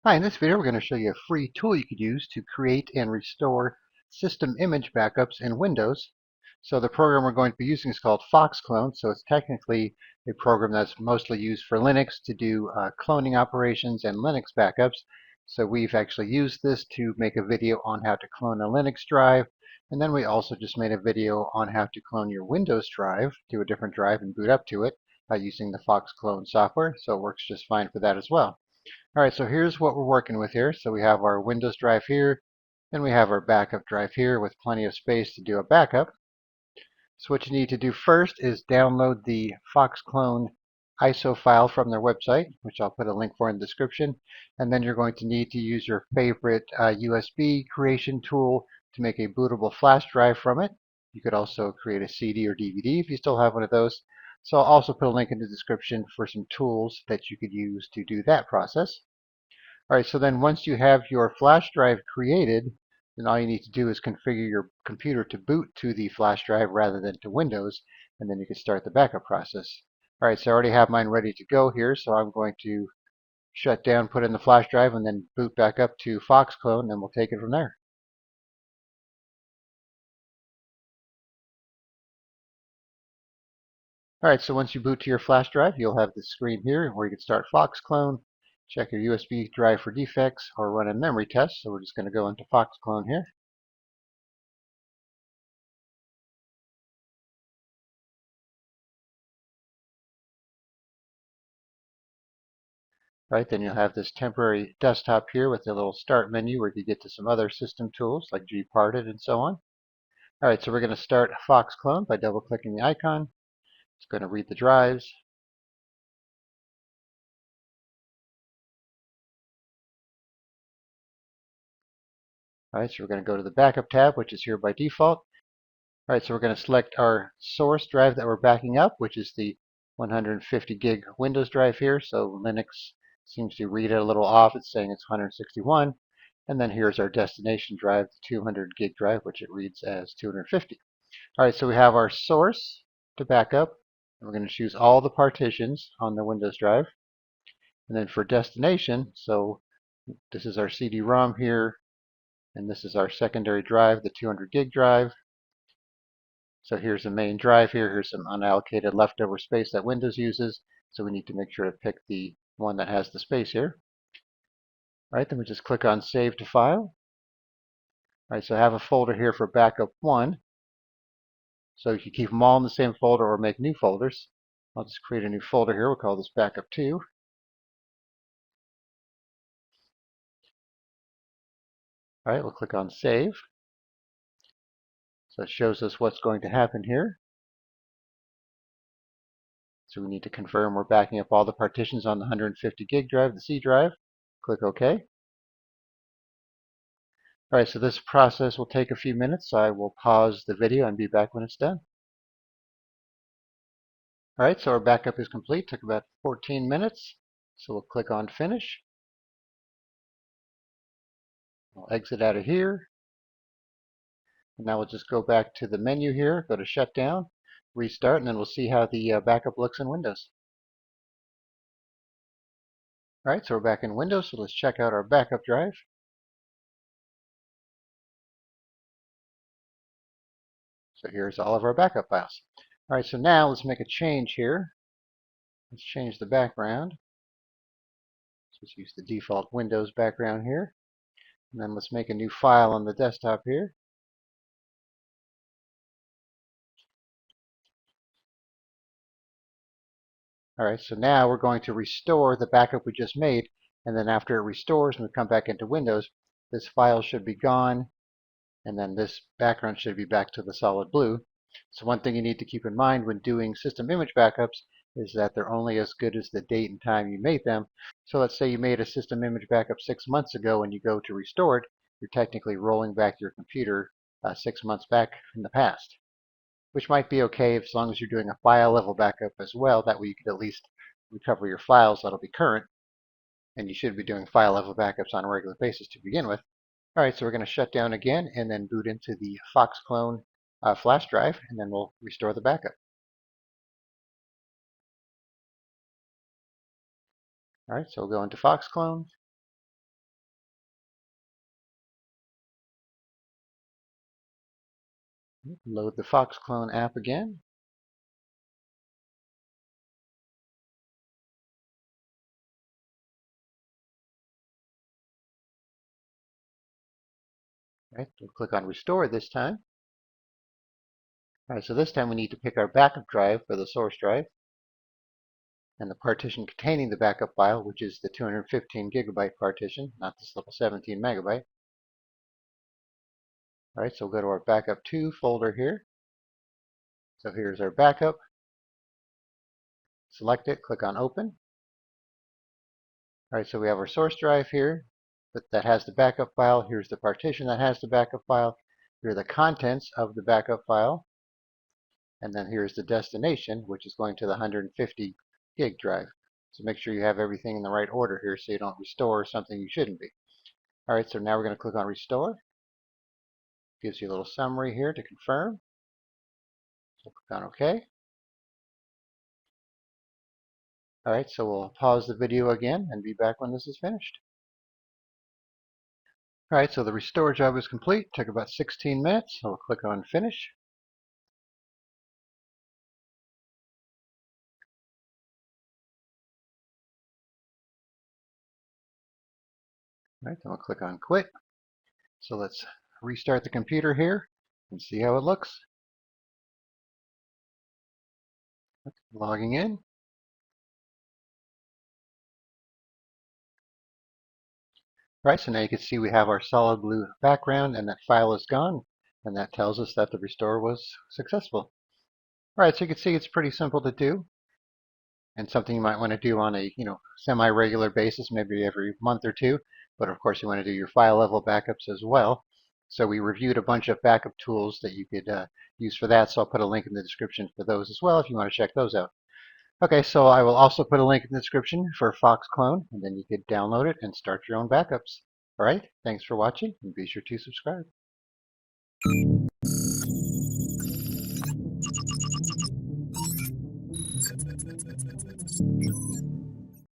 Hi, in this video we're going to show you a free tool you could use to create and restore system image backups in Windows. So the program we're going to be using is called Foxclone, so it's technically a program that's mostly used for Linux to do cloning operations and Linux backups. So we've actually used this to make a video on how to clone a Linux drive, and then we also just made a video on how to clone your Windows drive to a different drive and boot up to it using the Foxclone software, so it works just fine for that as well. All right, so here's what we're working with here. So we have our Windows drive here, and we have our backup drive here with plenty of space to do a backup. So what you need to do first is download the Foxclone ISO file from their website, which I'll put a link for in the description. And then you're going to need to use your favorite USB creation tool to make a bootable flash drive from it. You could also create a CD or DVD if you still have one of those. So I'll also put a link in the description for some tools that you could use to do that process. All right, so then once you have your flash drive created, then all you need to do is configure your computer to boot to the flash drive rather than to Windows, and then you can start the backup process. All right, so I already have mine ready to go here, so I'm going to shut down, put in the flash drive, and then boot back up to Foxclone, and we'll take it from there. All right, so once you boot to your flash drive, you'll have this screen here where you can start Foxclone, check your USB drive for defects, or run a memory test. So we're just going to go into Foxclone here. Right, then you'll have this temporary desktop here with a little start menu where you get to some other system tools like gparted and so on. All right, so we're going to start Foxclone by double clicking the icon. It's going to read the drives. All right, so we're going to go to the backup tab, which is here by default. All right, so we're going to select our source drive that we're backing up, which is the 150 gig Windows drive here. So Linux seems to read it a little off. It's saying it's 161. And then here's our destination drive, the 200 gig drive, which it reads as 250. All right, so we have our source to back up. And we're going to choose all the partitions on the Windows drive. And then for destination, so this is our CD-ROM here, and this is our secondary drive, the 200 gig drive. So here's the main drive here. Here's some unallocated leftover space that Windows uses. So we need to make sure to pick the one that has the space here. All right, then we just click on Save to File. All right, so I have a folder here for backup 1. So you can keep them all in the same folder or make new folders. I'll just create a new folder here. We'll call this backup 2. All right, we'll click on Save. So it shows us what's going to happen here. So we need to confirm we're backing up all the partitions on the 150 gig drive, the C drive. Click OK. All right, so this process will take a few minutes. So I will pause the video and be back when it's done. All right, so our backup is complete. Took about 14 minutes. So we'll click on Finish. We'll exit out of here. And now we'll just go back to the menu here, go to Shutdown, restart, and then we'll see how the backup looks in Windows. All right, so we're back in Windows, so let's check out our backup drive. So here's all of our backup files. All right, so now let's make a change here. Let's change the background. Let's use the default Windows background here. And then let's make a new file on the desktop here. All right, so now we're going to restore the backup we just made. And then after it restores and we come back into Windows, this file should be gone. And then this background should be back to the solid blue. So one thing you need to keep in mind when doing system image backups is that they're only as good as the date and time you made them. So let's say you made a system image backup 6 months ago and you go to restore it, you're technically rolling back your computer 6 months back in the past, which might be okay as long as you're doing a file level backup as well. That way you can at least recover your files that'll be current, and you should be doing file level backups on a regular basis to begin with. All right, so we're going to shut down again and then boot into the Foxclone flash drive, and then we'll restore the backup. All right, so we'll go into Foxclone. Load the Foxclone app again. Right, we'll click on Restore this time. All right, so this time we need to pick our backup drive for the source drive and the partition containing the backup file, which is the 215 gigabyte partition, not this little 17 megabyte. All right, so we'll go to our backup 2 folder here. So here's our backup. Select it, click on Open. All right, so we have our source drive here that has the backup file. Here's the partition that has the backup file. Here are the contents of the backup file. And then here's the destination, which is going to the 150 gig drive. So make sure you have everything in the right order here so you don't restore something you shouldn't be. All right, so now we're going to click on Restore. Gives you a little summary here to confirm. So click on OK. All right, so we'll pause the video again and be back when this is finished. All right, so the restore job is complete. Took about 16 minutes. So we'll click on Finish. All right, then we'll click on Quit. So let's restart the computer here and see how it looks. Logging in. Right, so now you can see we have our solid blue background and that file is gone, and that tells us that the restore was successful. All right, so you can see it's pretty simple to do and something you might want to do on a semi-regular basis, maybe every month or two. But of course, you want to do your file level backups as well. So we reviewed a bunch of backup tools that you could use for that. So I'll put a link in the description for those as well if you want to check those out. Okay, so I will also put a link in the description for Foxclone, and then you could download it and start your own backups. All right, thanks for watching, and be sure to subscribe.